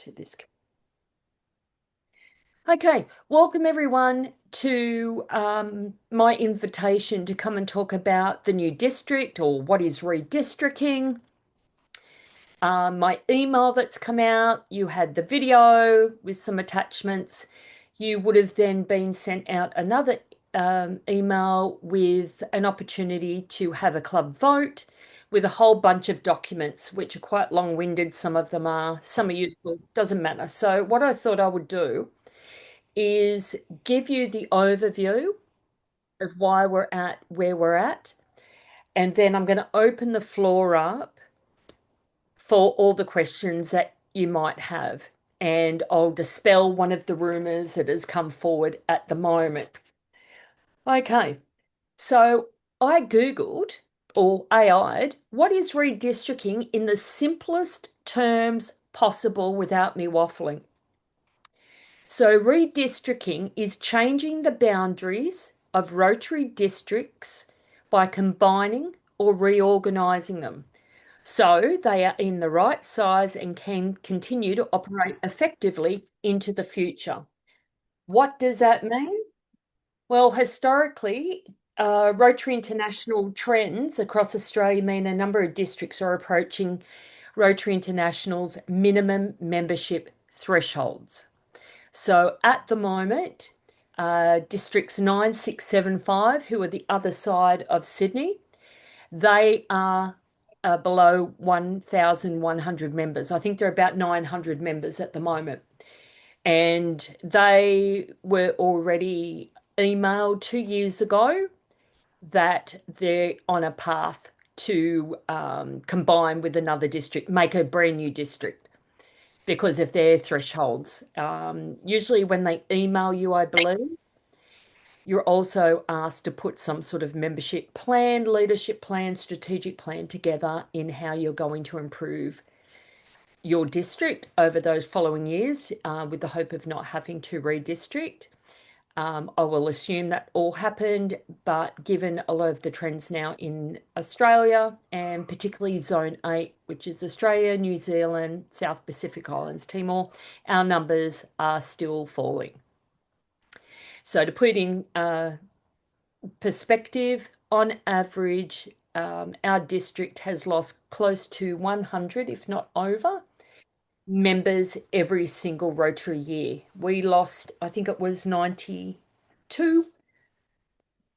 to this. Okay, welcome everyone to my invitation to come and talk about the new district or what is redistricting. My email that's come out, you had the video with some attachments. You would have then been sent out another email with an opportunity to have a club vote with a whole bunch of documents, which are quite long-winded. Some of them are, some are useful, doesn't matter. So what I thought I would do is give you the overview of why we're at where we're at, and then I'm going to open the floor up for all the questions that you might have. And I'll dispel one of the rumors that has come forward at the moment. Okay, so I Googled or AI'd what is redistricting in the simplest terms possible without me waffling. So redistricting is changing the boundaries of Rotary districts by combining or reorganising them so they are in the right size and can continue to operate effectively into the future. What does that mean? Well, historically, Rotary International trends across Australia mean a number of districts are approaching Rotary International's minimum membership thresholds. So at the moment, districts 9, 6, 7, 5, who are the other side of Sydney, they are below 1,100 members. I think they're about 900 members at the moment. And they were already emailed 2 years ago that they're on a path to combine with another district, make a brand new district because of their thresholds. Usually, when they email you, I believe, you're also asked to put some sort of membership plan, leadership plan, strategic plan together in how you're going to improve your district over those following years with the hope of not having to redistrict. I will assume that all happened, but given a lot of the trends now in Australia and particularly Zone 8, which is Australia, New Zealand, South Pacific Islands, Timor, our numbers are still falling. So to put in perspective, on average, our district has lost close to 100, if not over, members every single Rotary year. We lost, I think it was 92.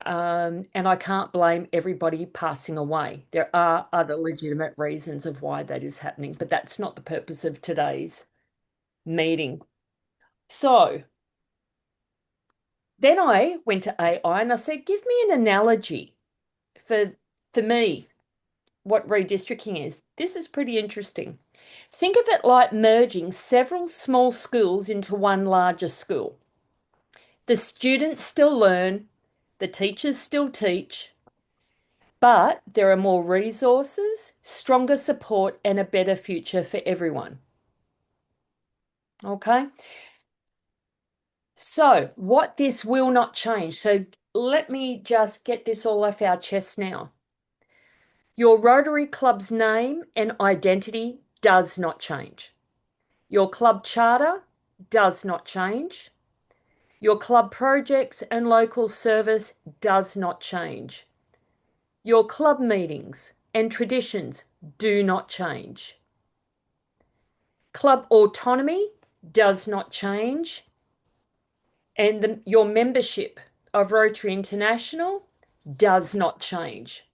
And I can't blame everybody passing away. There are other legitimate reasons of why that is happening, but that's not the purpose of today's meeting. So then I went to AI and I said, give me an analogy for me, what redistricting is. This is pretty interesting. Think of it like merging several small schools into one larger school. The students still learn, the teachers still teach, but there are more resources, stronger support, and a better future for everyone. Okay. So, what this will not change. So, let me just get this all off our chest now. Your Rotary Club's name and identity does not change. Your club charter does not change. Your club projects and local service does not change. Your club meetings and traditions do not change. Club autonomy does not change. And your membership of Rotary International does not change.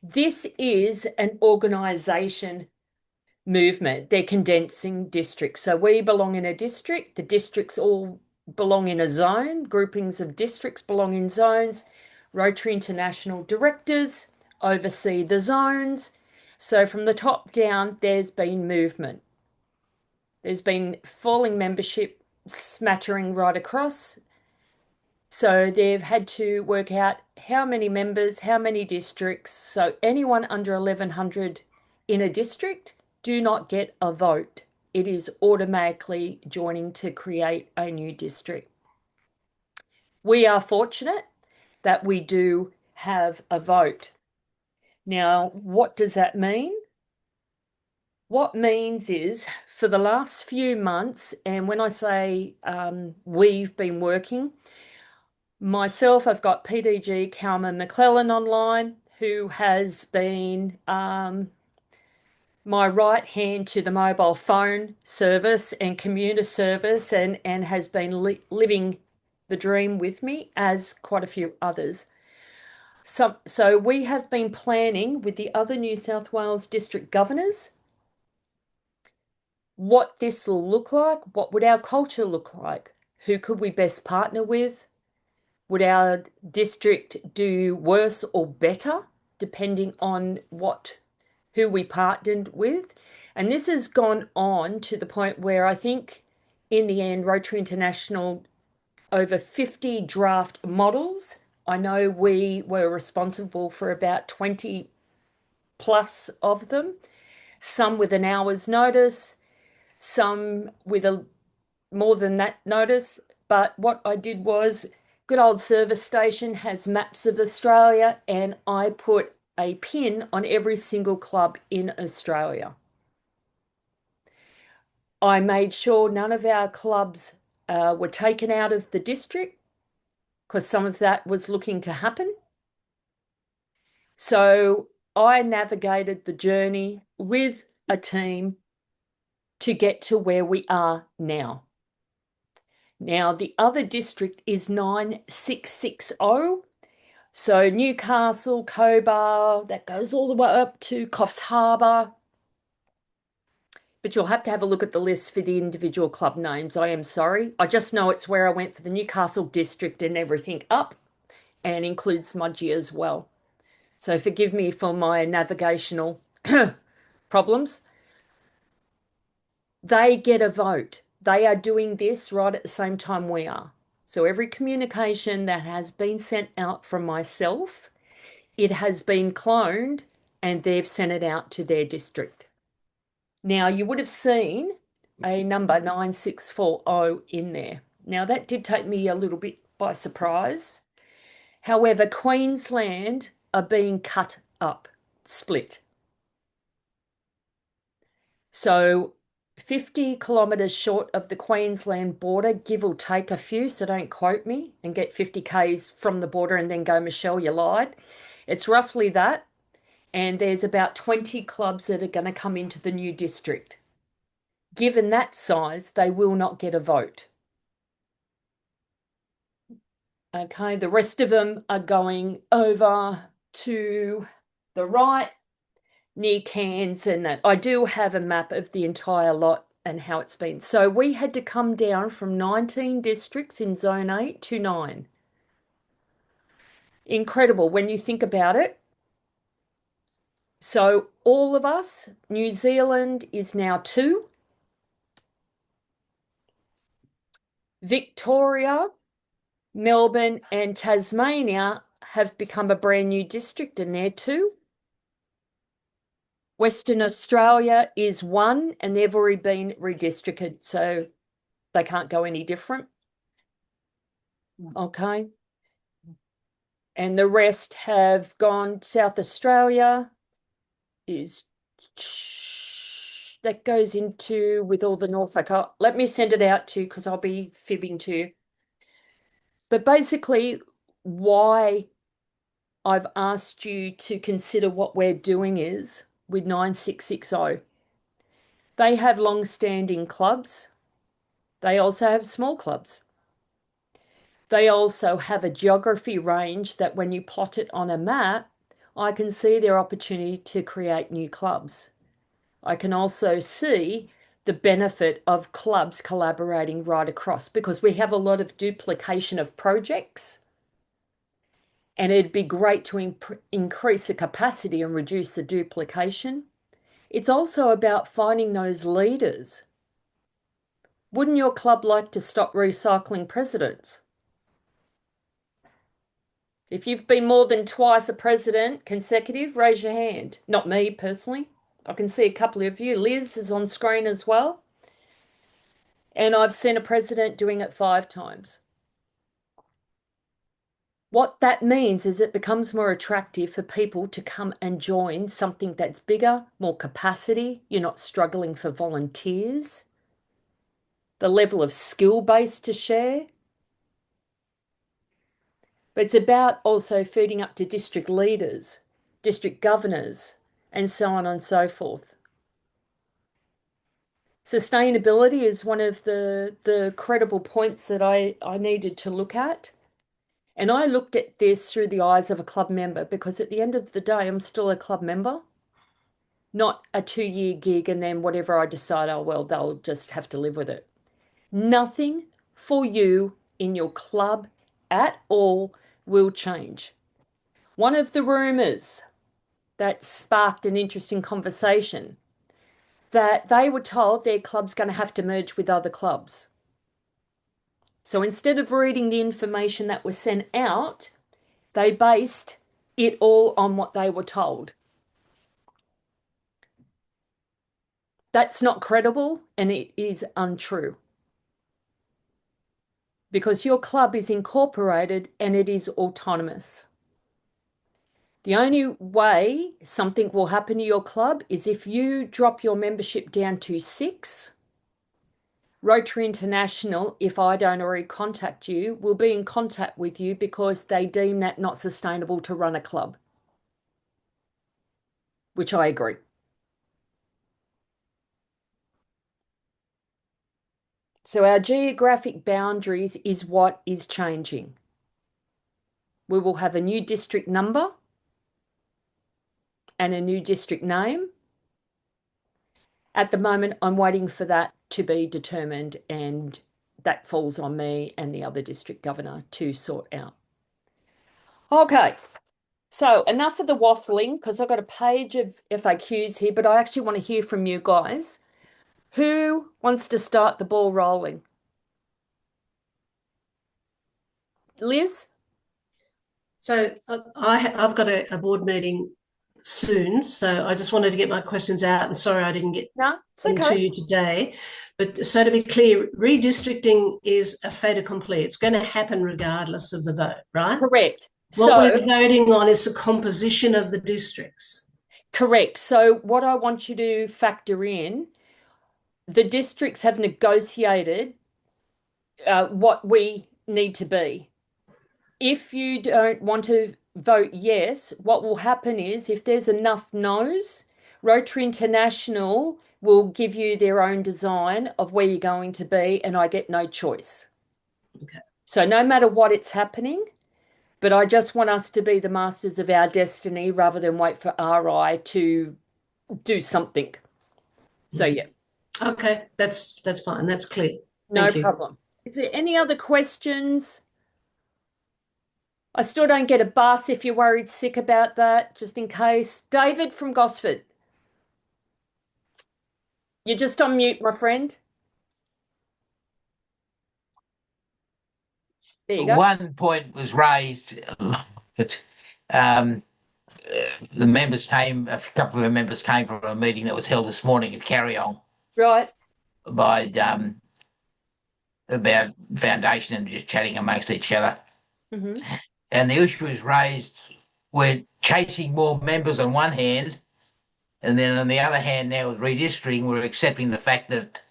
This is an organisation movement. They're condensing districts. So we belong in a district. The districts all belong in a zone. Groupings of districts belong in zones. Rotary International directors oversee the zones. So from the top down, there's been movement. There's been falling membership smattering right across. So they've had to work out how many members, how many districts. So anyone under 1,100 in a district do not get a vote. It is automatically joining to create a new district. We are fortunate that we do have a vote. Now, what does that mean? What means is for the last few months, and when I say we've been working, myself, I've got PDG Calman McClellan online, who has been my right hand to the mobile phone service and commuter service and has been living the dream with me, as quite a few others. So we have been planning with the other New South Wales district governors what this will look like. What would our culture look like? Who could we best partner with? Would our district do worse or better, depending on who we partnered with? And this has gone on to the point where I think in the end, Rotary International, over 50 draft models. I know we were responsible for about 20 plus of them, some with an hour's notice, some with a more than that notice. But what I did was, good old service station has maps of Australia, and I put a pin on every single club in Australia. I made sure none of our clubs were taken out of the district because some of that was looking to happen. So I navigated the journey with a team to get to where we are now. Now, the other district is 9660. So Newcastle, Cobar, that goes all the way up to Coffs Harbour. But you'll have to have a look at the list for the individual club names. I am sorry. I just know it's where I went for the Newcastle district and everything up, and includes Smudgee as well. So forgive me for my navigational problems. They get a vote. They are doing this right at the same time we are. So every communication that has been sent out from myself, it has been cloned and they've sent it out to their district. Now, you would have seen a number 9640 in there. Now, that did take me a little bit by surprise. However, Queensland are being cut up, split. So 50 kilometres short of the Queensland border, give or take a few, so don't quote me and get 50 k's from the border and then go, Michelle, you lied. It's roughly that. And there's about 20 clubs that are going to come into the new district. Given that size, they will not get a vote. Okay, the rest of them are going over to the right near Cairns and that. I do have a map of the entire lot and how it's been. So we had to come down from 19 districts in Zone 8 to 9. Incredible when you think about it. So all of us, New Zealand is now 2. Victoria, Melbourne and Tasmania have become a brand new district in there too. Western Australia is 1 and they've already been redistricted, so they can't go any different. Okay. And the rest have gone. South Australia is that goes into with all the Norfolk. Let me send it out to you because I'll be fibbing to you. But basically, why I've asked you to consider what we're doing is with 9660. They have long-standing clubs. They also have small clubs. They also have a geography range that when you plot it on a map, I can see their opportunity to create new clubs. I can also see the benefit of clubs collaborating right across because we have a lot of duplication of projects. And it'd be great to increase the capacity and reduce the duplication. It's also about finding those leaders. Wouldn't your club like to stop recycling presidents? If you've been more than twice a president consecutive, raise your hand. Not me personally. I can see a couple of you. Liz is on screen as well. And I've seen a president doing it 5 times. What that means is it becomes more attractive for people to come and join something that's bigger, more capacity. You're not struggling for volunteers. The level of skill base to share. But it's about also feeding up to district leaders, district governors, and so on and so forth. Sustainability is one of the credible points that I needed to look at. And I looked at this through the eyes of a club member because at the end of the day, I'm still a club member, not a 2-year gig and then whatever I decide, oh, well, they'll just have to live with it. Nothing for you in your club at all will change. One of the rumours that sparked an interesting conversation that they were told their club's going to have to merge with other clubs. So instead of reading the information that was sent out, they based it all on what they were told. That's not credible and it is untrue. Because your club is incorporated and it is autonomous. The only way something will happen to your club is if you drop your membership down to 6. Rotary International, if I don't already contact you, will be in contact with you because they deem that not sustainable to run a club, which I agree. So our geographic boundaries is what is changing. We will have a new district number and a new district name. At the moment, I'm waiting for that to be determined, and that falls on me and the other district governor to sort out. Okay, so enough of the waffling because I've got a page of FAQs here, but I actually want to hear from you guys. Who wants to start the ball rolling? Liz? So I've got a board meeting soon, so I just wanted to get my questions out. And sorry I didn't get No, it's them to okay. you today. But so to be clear, redistricting is a fait accompli. It's going to happen regardless of the vote, right? Correct. What So, we're voting on is the composition of the districts. correct. So, what I want you to factor in, the districts have negotiated what we need to be. If you don't want to vote yes, what will happen is if there's enough no's, Rotary International will give you their own design of where you're going to be, and I get no choice. Okay. So, no matter what it's happening, but I just want us to be the masters of our destiny rather than wait for RI to do something. So, yeah. Okay, that's fine. That's clear. No Thank you. problem. Is there any other questions? I still don't get a bus if you're worried sick about that, just in case. David from Gosford. You're just on mute, my friend. There you go. One point was raised that um, the members came, a couple of the members came from a meeting that was held this morning at Carryong Right. by about foundation and just chatting amongst each other. Mm-hmm. And the issue was raised, we're chasing more members on one hand, and then on the other hand, now with redistricting, we're accepting the fact that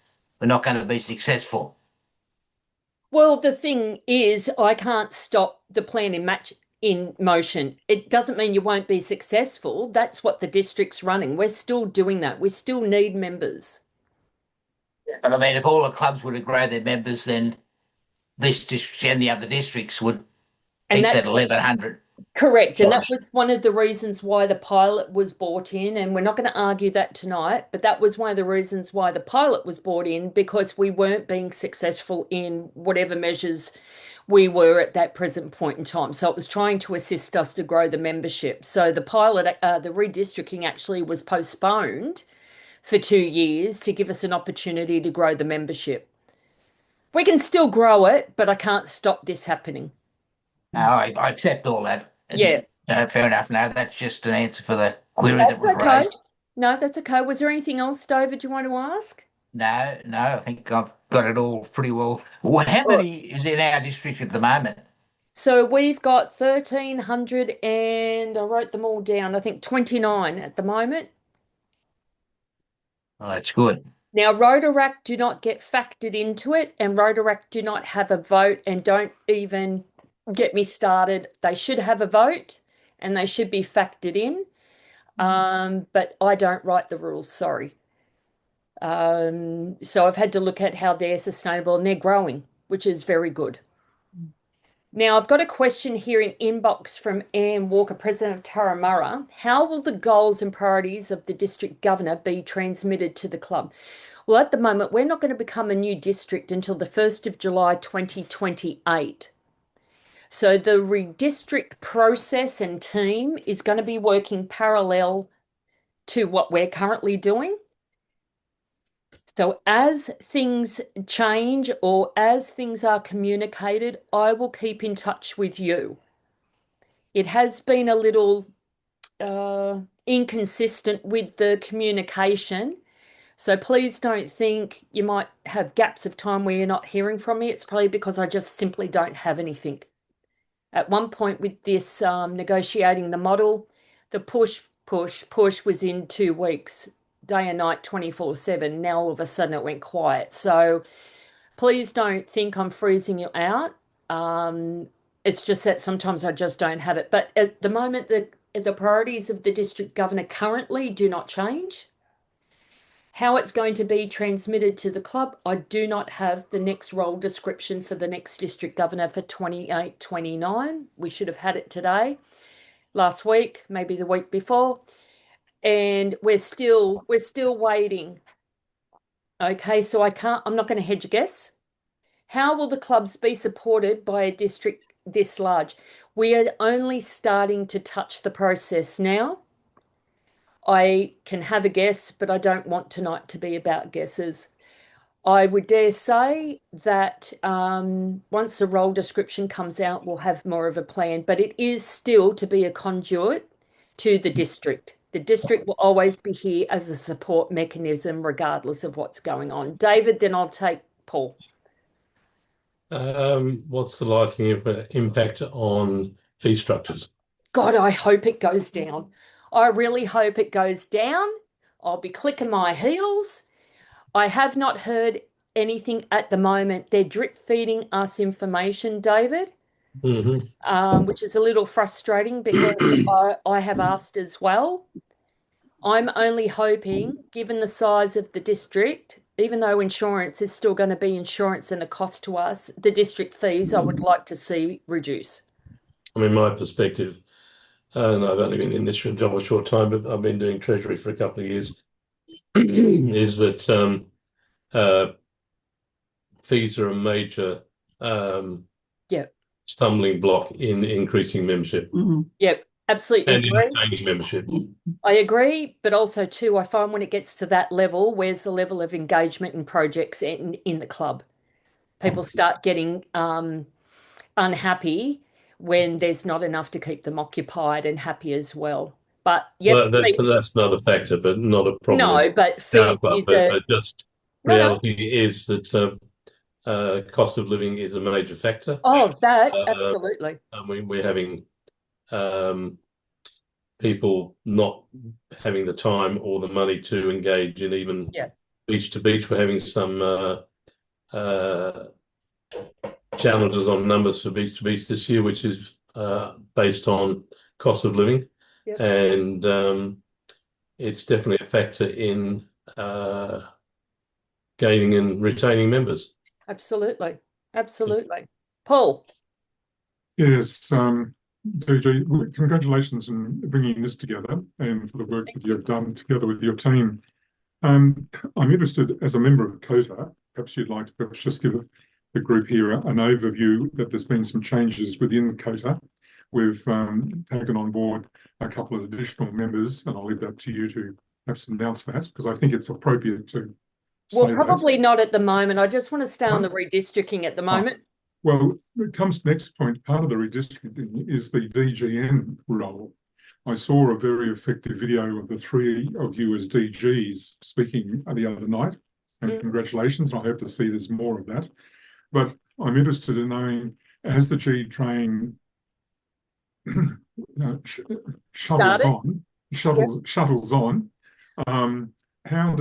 we're not going to be successful. Well, the thing is, I can't stop the plan in motion. It doesn't mean you won't be successful. That's what the district's running. We're still doing that. We still need members. But I mean, if all the clubs were to grow their members, then this district and the other districts would And eat that that's 1,100. correct. And that Dollars. was one of the reasons why the pilot was brought in. And we're not going to argue that tonight, but that was one of the reasons why the pilot was brought in because we weren't being successful in whatever measures we were at that present point in time. So it was trying to assist us to grow the membership. So the pilot, the redistricting actually was postponed for 2 years to give us an opportunity to grow the membership. We can still grow it, but I can't stop this happening. No, I accept all that. And, Yeah. fair enough. No, that's just an answer for the query That's that was okay. raised. No, that's okay. Was there anything else, David, you want to ask? No, I think I've got it all pretty well. Well, how All right. many is in our district at the moment? So we've got 1,300 and I wrote them all down. I think 29 at the moment. Oh, that's good. Now, Rotaract do not get factored into it, and Rotaract do not have a vote, and don't even get me started. They should have a vote and they should be factored in. But I don't write the rules, sorry. So I've had to look at how they're sustainable and they're growing, which is very good. Now, I've got a question here in inbox from Anne Walker, President of Turramurra. How will the goals and priorities of the district governor be transmitted to the club? Well, at the moment, we're not going to become a new district until the 1st of July 2028. So the redistrict process and team is going to be working parallel to what we're currently doing. So as things change or as things are communicated, I will keep in touch with you. It has been a little inconsistent with the communication. So please don't think you might have gaps of time where you're not hearing from me. It's probably because I just simply don't have anything. At one point with this negotiating the model, the push was in 2 weeks, day and night, 24/7. Now all of a sudden it went quiet. So please don't think I'm freezing you out. It's just that sometimes I just don't have it. But at the moment, the priorities of the district governor currently do not change. How it's going to be transmitted to the club, I do not have the next role description for the next district governor for 28-29. We should have had it today, last week, maybe the week before. And we're still waiting. Okay, so I'm not going to hedge a guess. How will the clubs be supported by a district this large? We are only starting to touch the process now. I can have a guess, but I don't want tonight to be about guesses. I would dare say that once the role description comes out, we'll have more of a plan, but it is still to be a conduit to the district. The district will always be here as a support mechanism, regardless of what's going on. David, then I'll take Paul. What's the likely impact on fee structures? God, I hope it goes down. I really hope it goes down. I'll be clicking my heels. I have not heard anything at the moment. They're drip feeding us information, David, which is a little frustrating because I have asked as well. I'm only hoping, given the size of the district, even though insurance is still going to be insurance and a cost to us, the district fees I would like to see reduce. I mean, my perspective, and I've only been in this job a short time, but I've been doing Treasury for a couple of years, is that fees are a major stumbling block in increasing membership. Yep, absolutely and agree. in retaining membership. I agree, but also too, I find when it gets to that level, where's the level of engagement in projects in the club? People start getting unhappy when there's not enough to keep them occupied and happy as well. But well, that's another factor, but not a problem. No, but fees reality is that cost of living is a major factor. Oh, that absolutely. And we're having people not having the time or the money to engage in even beach to beach. We're having some challenges on numbers for beach to beach this year, which is based on cost of living. And it's definitely a factor in gaining and retaining members. Absolutely. Paul. Yes, DG, congratulations on bringing this together and for the work that you've done together with your team. I'm interested, as a member of COTA, perhaps you'd like to perhaps just give the group here an overview that there's been some changes within COTA. We've taken on board a couple of additional members, and I'll leave that to you to perhaps announce that, because I think it's appropriate to Well, probably not at the moment. I just want to stay on the redistricting at the moment. Well, it comes to the next point. Part of the redistricting is the DGN role. I saw a very effective video of the three of you as DGs speaking the other night, and congratulations. I hope to see there's more of that. But I'm interested in knowing, as the G train shuttles Started. on, shuttles on, how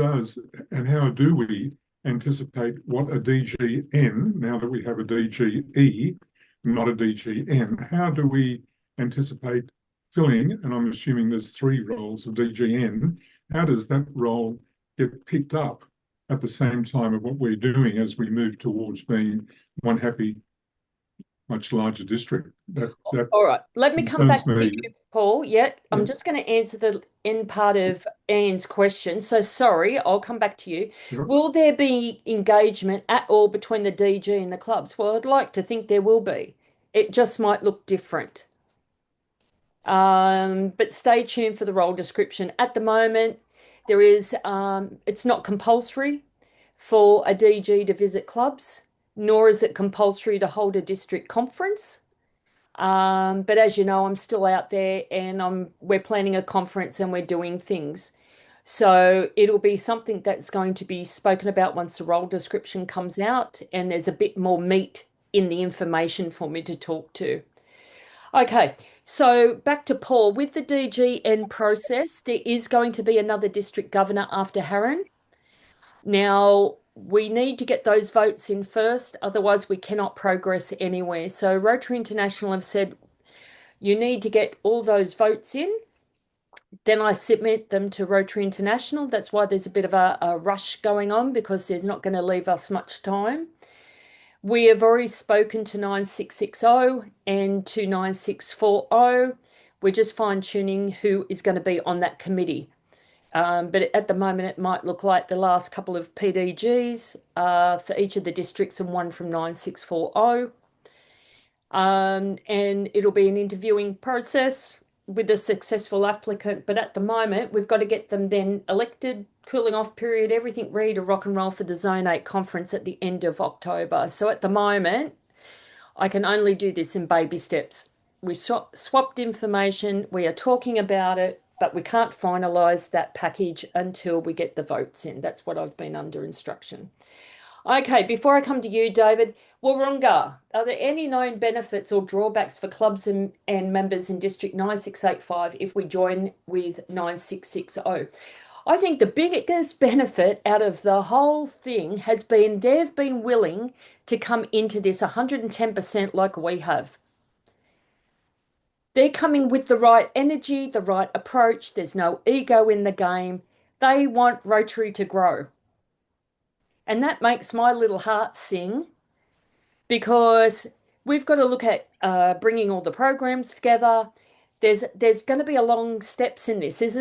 do we anticipate what a DGN, now that we have a DGE, not a DGN, how do we anticipate filling, and I'm assuming there's 3 roles of DGN, how does that role get picked up at the same time of what we're doing as we move towards being one happy, much larger district? All right, let me come back to me. you, Paul. Yeah, I'm Yeah. just going to answer the end part of Anne's question. So sorry, I'll come back to you. Sure. Will there be engagement at all between the DG and the clubs? Well, I'd like to think there will be. It just might look different. But stay tuned for the role description. At the moment, there is, it's not compulsory for a DG to visit clubs, nor is it compulsory to hold a district conference. But as you know, I'm still out there and we're planning a conference and we're doing things. So it'll be something that's going to be spoken about once the role description comes out and there's a bit more meat in the information for me to talk to. Okay, so back to Paul. With the DGN process, there is going to be another district governor after Harron. Now, we need to get those votes in first, otherwise we cannot progress anywhere. So Rotary International have said you need to get all those votes in. Then I submit them to Rotary International. That's why there's a bit of a rush going on, because there's not going to leave us much time. We have already spoken to 9660 and to 9640. We're just fine-tuning who is going to be on that committee. But at the moment, it might look like the last couple of PDGs for each of the districts and one from 9640. And it'll be an interviewing process with a successful applicant. But at the moment, we've got to get them then elected, cooling off period, everything ready to rock and roll for the Zone 8 conference at the end of October. So at the moment, I can only do this in baby steps. We've swapped information, we are talking about it, but we can't finalise that package until we get the votes in. That's what I've been under instruction. Okay, before I come to you, David, Wahroonga, are there any known benefits or drawbacks for clubs and members in District 9685 if we join with 9660? I think the biggest benefit out of the whole thing has been they've been willing to come into this 110% like we have. They're coming with the right energy, the right approach. There's no ego in the game. They want Rotary to grow. And that makes my little heart sing, because we've got to look at bringing all the programs together. There's going to be a long steps in this. This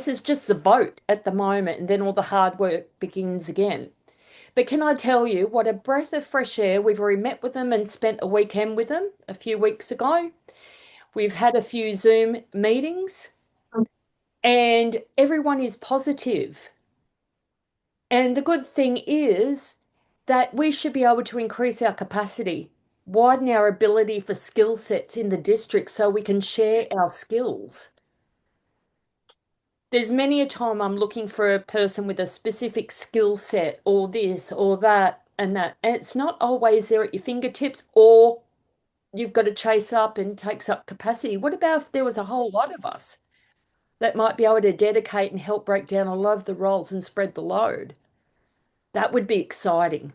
is just the vote at the moment, and then all the hard work begins again. But can I tell you what a breath of fresh air? We've already met with them and spent a weekend with them a few weeks ago. We've had a few Zoom meetings, and everyone is positive. And the good thing is that we should be able to increase our capacity, widen our ability for skill sets in the district so we can share our skills. There's many a time I'm looking for a person with a specific skill set or this or that and that. And it's not always there at your fingertips, or you've got to chase up and takes up capacity. What about if there was a whole lot of us that might be able to dedicate and help break down a lot of the roles and spread the load? That would be exciting.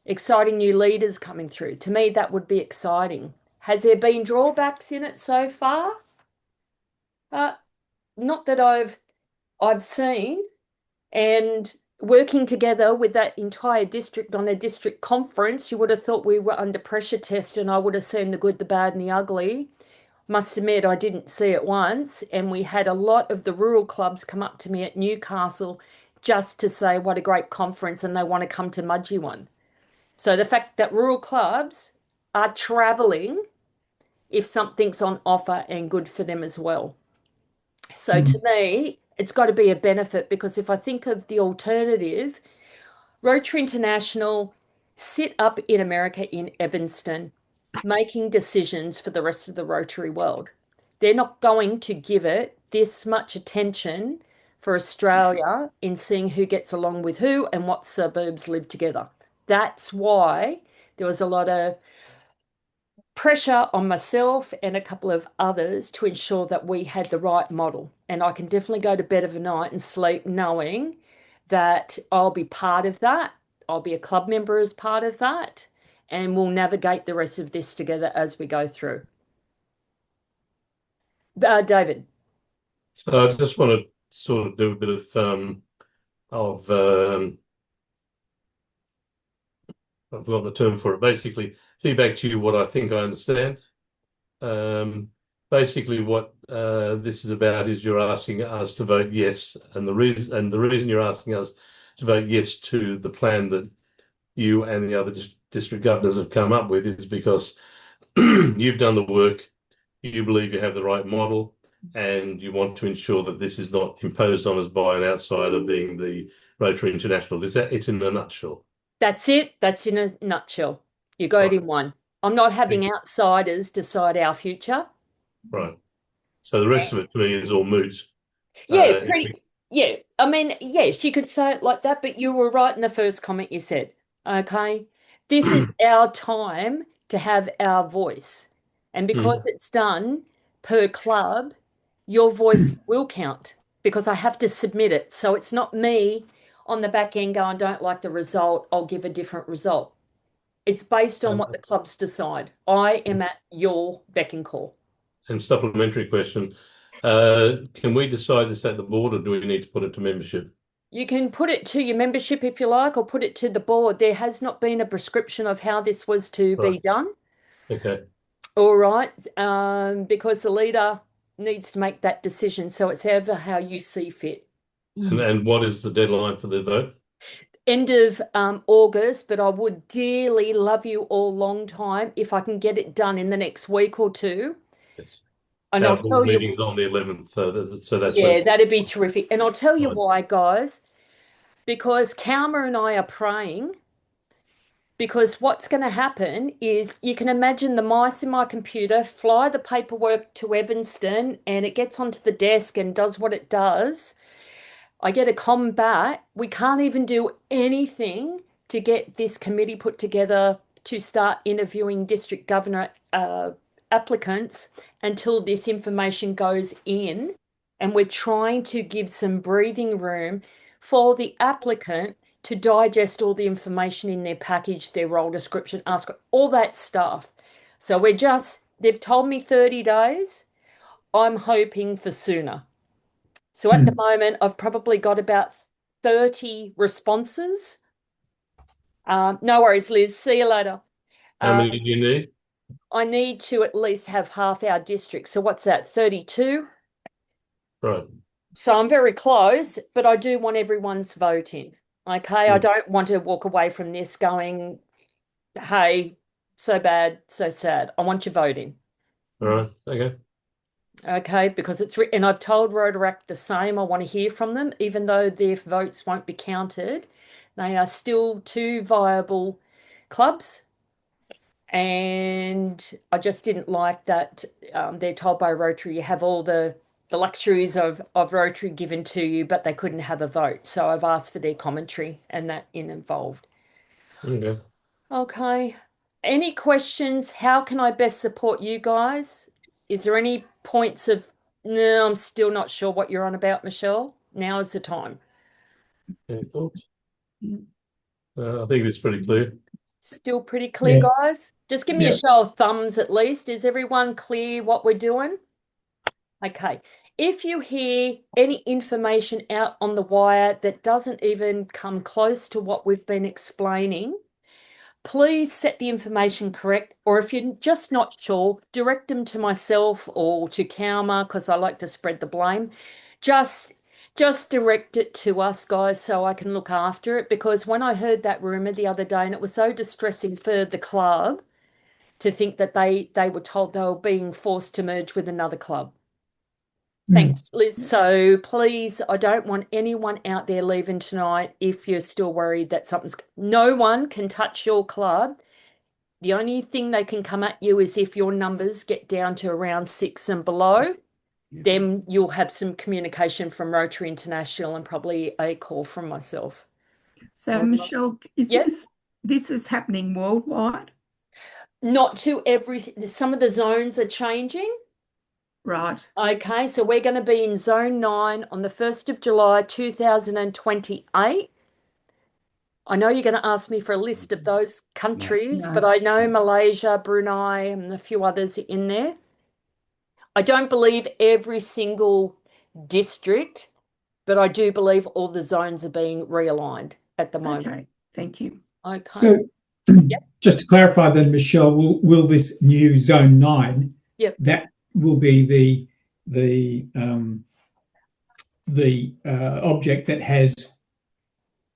Exciting new leaders coming through. To me, that would be exciting. Has there been drawbacks in it so far? Not that I've seen. And working together with that entire district on a district conference, you would have thought we were under pressure test, and I would have seen the good, the bad, and the ugly. Must admit, I didn't see it once. And we had a lot of the rural clubs come up to me at Newcastle just to say what a great conference, and they want to come to Mudgee one. So the fact that rural clubs are travelling if something's on offer and good for them as well. So to me, it's got to be a benefit, because if I think of the alternative, Rotary International sit up in America in Evanston, making decisions for the rest of the Rotary world. They're not going to give it this much attention for Australia in seeing who gets along with who and what suburbs live together. That's why there was a lot of pressure on myself and a couple of others to ensure that we had the right model. And I can definitely go to bed of a night and sleep knowing that I'll be part of that. I'll be a club member as part of that, and we'll navigate the rest of this together as we go through. David. So I just want to sort of do a bit of I've forgotten the term for it. Basically, feedback to you what I think I understand. Basically, what this is about is you're asking us to vote yes, and the reason you're asking us to vote yes to the plan that you and the other district governors have come up with is because you've done the work, you believe you have the right model, and you want to ensure that this is not imposed on us by an outsider, being the Rotary International. Is that it in a nutshell? That's it. That's in a nutshell. You got it in one. I'm not having outsiders decide our future. Right. So the rest of it for me is all moot. Yeah, yeah. I mean, yes, you could say it like that, but you were right in the first comment you said. Okay. This is our time to have our voice. And because it's done per club, your voice will count because I have to submit it. So it's not me on the back end going, don't like the result, I'll give a different result. It's based on what the clubs decide. I am at your beck and call. And supplementary question, can we decide this at the board, or do we need to put it to membership? You can put it to your membership if you like, or put it to the board. There has not been a prescription of how this was to be done. Okay. All right. Because the leader needs to make that decision. So it's ever how you see fit. And what is the deadline for the vote? End of August, but I would dearly love you all long time if I can get it done in the next week or two. Yes. And Our I'll tell you, meeting's on the 11th, so that's yeah, that'd be terrific. And I'll tell you Right. why, guys, because Kalma and I are praying. Because what's going to happen is you can imagine the mice in my computer fly the paperwork to Evanston and it gets onto the desk and does what it does. I get a combat. We can't even do anything to get this committee put together to start interviewing district governor applicants until this information goes in. And we're trying to give some breathing room for the applicant to digest all the information in their package, their role description, ask all that stuff. So they've told me 30 days. I'm hoping for sooner. So at the moment, I've probably got about 30 responses. No worries, Liz. See you later. How many do you need? I need to at least have half our district. So what's that, 32? Right. So I'm very close, but I do want everyone's vote in. Okay, I don't want to walk away from this going, hey, so bad, so sad. I want your vote in. All right. Okay. Okay, because and I've told Rotaract the same. I want to hear from them, even though their votes won't be counted. They are still two viable clubs. And I just didn't like that they're told by Rotary you have all the luxuries of Rotary given to you, but they couldn't have a vote. So I've asked for their commentary and that involved. Okay. Okay. Any questions? How can I best support you guys? Is there any points of, no, I'm still not sure what you're on about, Michelle? Now is the time. Any thoughts? I think it's pretty clear. Still pretty clear, guys? Just give me a show of thumbs at least. Is everyone clear what we're doing? Okay. If you hear any information out on the wire that doesn't even come close to what we've been explaining, please set the information correct. Or if you're just not sure, direct them to myself or to Kalma, because I like to spread the blame. Just direct it to us, guys, so I can look after it. Because when I heard that rumour the other day, and it was so distressing for the club to think that they were told they were being forced to merge with another club. Thanks, Liz. So please, I don't want anyone out there leaving tonight if you're still worried that no one can touch your club. The only thing they can come at you is if your numbers get down to around 6 and below, then you'll have some communication from Rotary International and probably a call from myself. So, Michelle, this is happening worldwide? Not to every, some of the zones are changing. Right. Okay, so we're going to be in Zone 9 on the 1st of July 2028. I know you're going to ask me for a list of those countries, No. but I know Malaysia, Brunei, and a few others are in there. I don't believe every single district, but I do believe all the zones are being realigned at the moment. Okay. Thank you. Okay. So, just to clarify then, Michelle, will this new Zone 9, Yep. that will be the object that has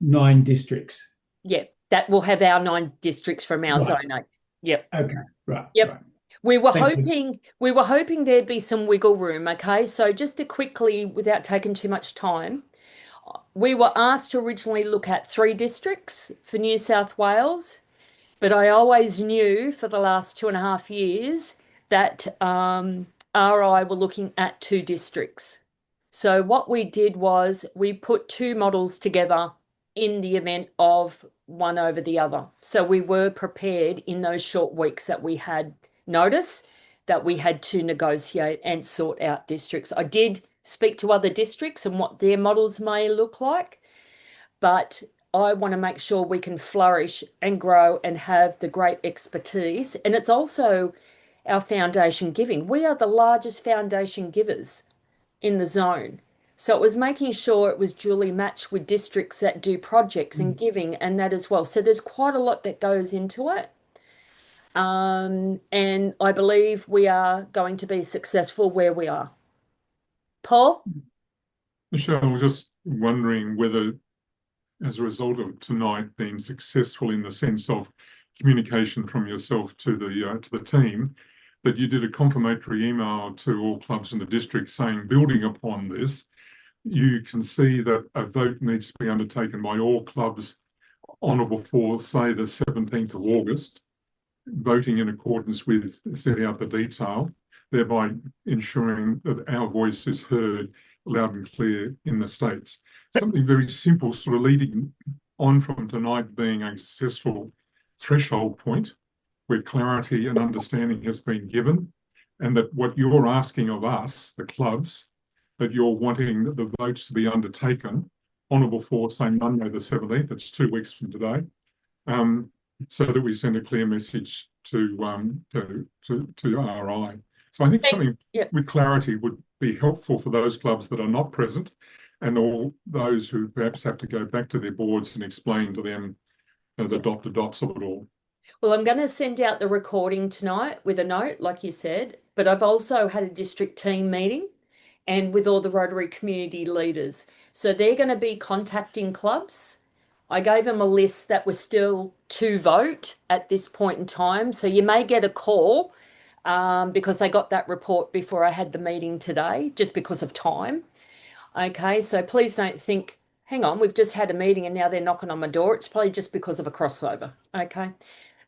9 districts? Yeah, that will have our 9 districts from our Right. Zone 8. Yep. Okay, right. Yep. Right. We were Thank you. hoping there'd be some wiggle room, okay? So just to quickly, without taking too much time, we were asked to originally look at 3 districts for New South Wales, but I always knew for the last 2.5 years that RI were looking at 2 districts. So what we did was we put 2 models together in the event of one over the other. So we were prepared in those short weeks that we had notice that we had to negotiate and sort out districts. I did speak to other districts and what their models may look like, but I want to make sure we can flourish and grow and have the great expertise. And it's also our foundation giving. We are the largest foundation givers in the zone. So it was making sure it was duly matched with districts that do projects and giving and that as well. So there's quite a lot that goes into it. And I believe we are going to be successful where we are. Paul? Michelle, I was just wondering whether, as a result of tonight being successful in the sense of communication from yourself to the team, that you did a confirmatory email to all clubs in the district saying, building upon this, you can see that a vote needs to be undertaken by all clubs on or before, say, the 17th of August, voting in accordance with setting out the detail, thereby ensuring that our voice is heard loud and clear in the States. Something very simple, sort of leading on from tonight being a successful threshold point where clarity and understanding has been given, and that what you're asking of us, the clubs, that you're wanting the votes to be undertaken on or before, say, Monday the 17th, that's 2 weeks from today, so that we send a clear message to RI. So I think something with clarity would be helpful for those clubs that are not present and all those who perhaps have to go back to their boards and explain to them the dot to dots of it all. Well, I'm going to send out the recording tonight with a note, like you said, but I've also had a district team meeting and with all the Rotary community leaders. So they're going to be contacting clubs. I gave them a list that was still to vote at this point in time. So you may get a call because I got that report before I had the meeting today, just because of time. Okay, so please don't think, hang on, we've just had a meeting and now they're knocking on my door. It's probably just because of a crossover. Okay,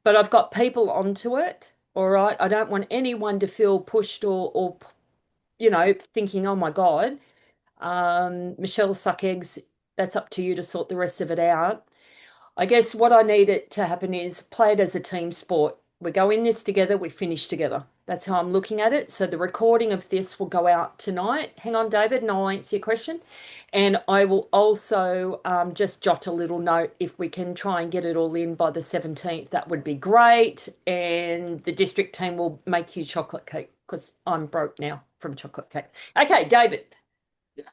but I've got people onto it. All right, I don't want anyone to feel pushed or thinking, oh my God, Michelle suck eggs. That's up to you to sort the rest of it out. I guess what I need it to happen is play it as a team sport. We go in this together, we finish together. That's how I'm looking at it. So the recording of this will go out tonight. Hang on, David, and I'll answer your question. And I will also just jot a little note if we can try and get it all in by the 17th. That would be great. And the district team will make you chocolate cake because I'm broke now from chocolate cake. Okay, David.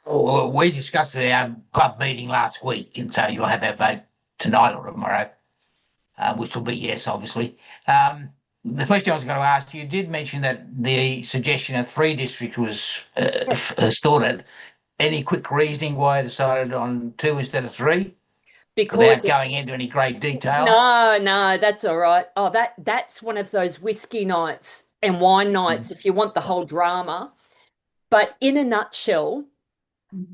Well, we discussed it at our club meeting last week, and so you'll have our vote tonight or tomorrow, which will be yes, obviously. The question I was going to ask, you did mention that the suggestion of 3 districts was thought. Any quick reasoning why you decided on 2 instead of 3? Because without going into any great detail? No, that's all right. Oh, that's one of those whiskey nights and wine nights if you want the whole drama. But in a nutshell,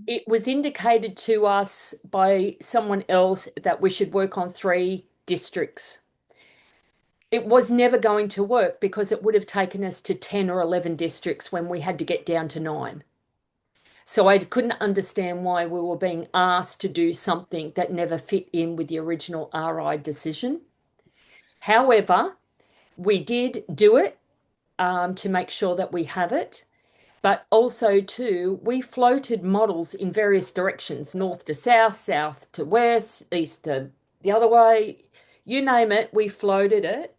it was indicated to us by someone else that we should work on 3 districts. It was never going to work because it would have taken us to 10 or 11 districts when we had to get down to 9. So I couldn't understand why we were being asked to do something that never fit in with the original RI decision. However, We did do it to make sure that we have it. But also, too, we floated models in various directions, north to south, south to west, east to the other way. You name it, we floated it.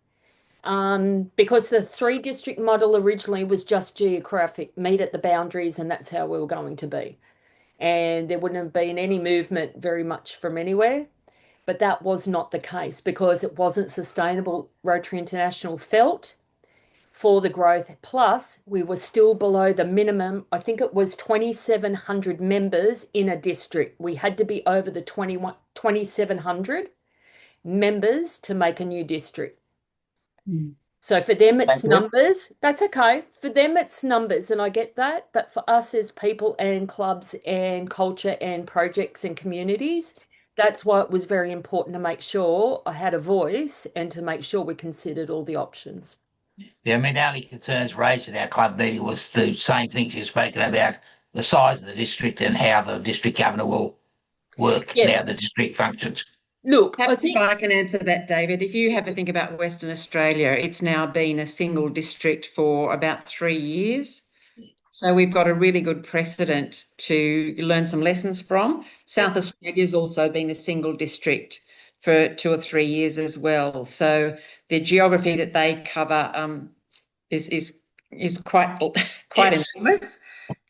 Because the 3-district model originally was just geographic, meet at the boundaries, and that's how we were going to be. And there wouldn't have been any movement very much from anywhere. But that was not the case because it wasn't sustainable, Rotary International felt, for the growth. Plus, we were still below the minimum. I think it was 2,700 members in a district. We had to be over the 2,700 members to make a new district. So for them, it's numbers. That's okay. For them, it's numbers, and I get that. But for us as people and clubs and culture and projects and communities, that's why it was very important to make sure I had a voice and to make sure we considered all the options. Yeah, I mean, the only concerns raised at our club meeting was the same things you've spoken about, the size of the district and how the district governor will work and how the district functions. Look, Perhaps if I can answer that, David, if you have a think about Western Australia, it's now been a single district for about 3 years. So we've got a really good precedent to learn some lessons from. South Australia's also been a single district for 2 or 3 years as well. So the geography that they cover is quite enormous.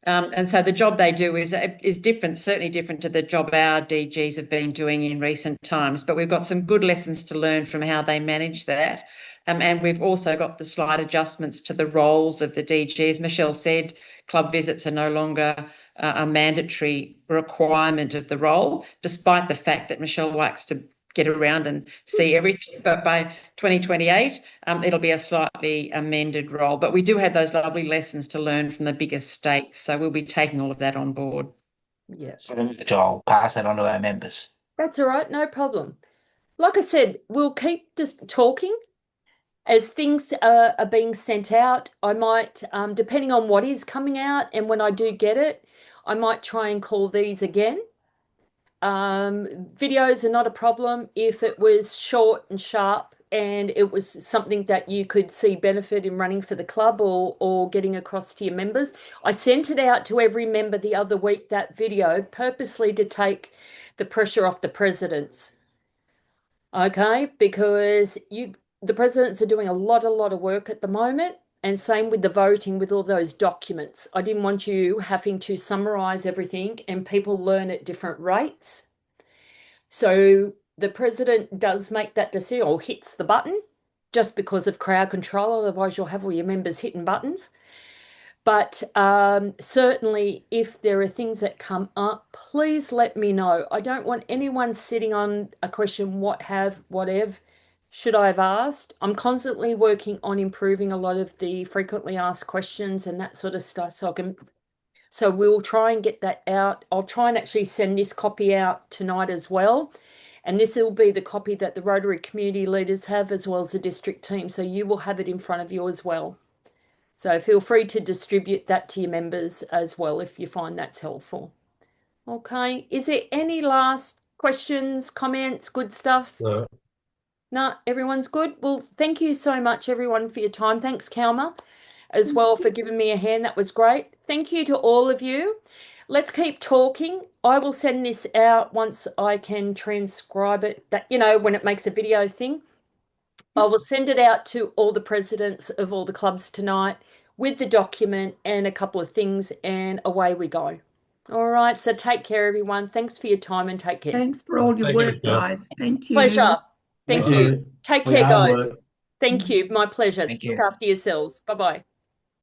And so the job they do is different, certainly different to the job our DGs have been doing in recent times. But we've got some good lessons to learn from how they manage that. And we've also got the slight adjustments to the roles of the DG. As Michelle said, club visits are no longer a mandatory requirement of the role, despite the fact that Michelle likes to get around and see everything. But by 2028, it'll be a slightly amended role. But we do have those lovely lessons to learn from the bigger states. So we'll be taking all of that on board. Yes. I'll pass that on to our members. That's all right. No problem. Like I said, we'll keep just talking. As things are being sent out, I might, depending on what is coming out, and when I do get it, I might try and call these again. Videos are not a problem if it was short and sharp and it was something that you could see benefit in running for the club or getting across to your members. I sent it out to every member the other week, that video, purposely to take the pressure off the presidents. Okay, because the presidents are doing a lot of work at the moment, and same with the voting with all those documents. I didn't want you having to summarize everything and people learn at different rates. So the president does make that decision or hits the button just because of crowd control. Otherwise, you'll have all your members hitting buttons. But certainly, if there are things that come up, please let me know. I don't want anyone sitting on a question, whatever. Should I have asked? I'm constantly working on improving a lot of the frequently asked questions and that sort of stuff. So we'll try and get that out. I'll try and actually send this copy out tonight as well. And this will be the copy that the Rotary community leaders have as well as the district team. So you will have it in front of you as well. So feel free to distribute that to your members as well if you find that's helpful. Okay. Is there any last questions, comments, good stuff? No, everyone's good. Well, thank you so much, everyone, for your time. Thanks, Kalma, as well, for giving me a hand. That was great. Thank you to all of you. Let's keep talking. I will send this out once I can transcribe it, when it makes a video thing. I will send it out to all the presidents of all the clubs tonight with the document and a couple of things, and away we go. All right. So take care, everyone. Thanks for your time and take care. Thanks for all your work, guys. Thank you. Pleasure. Thank you. Take care, guys. Thank you. My pleasure. Thank you. Look after yourselves. Bye-bye.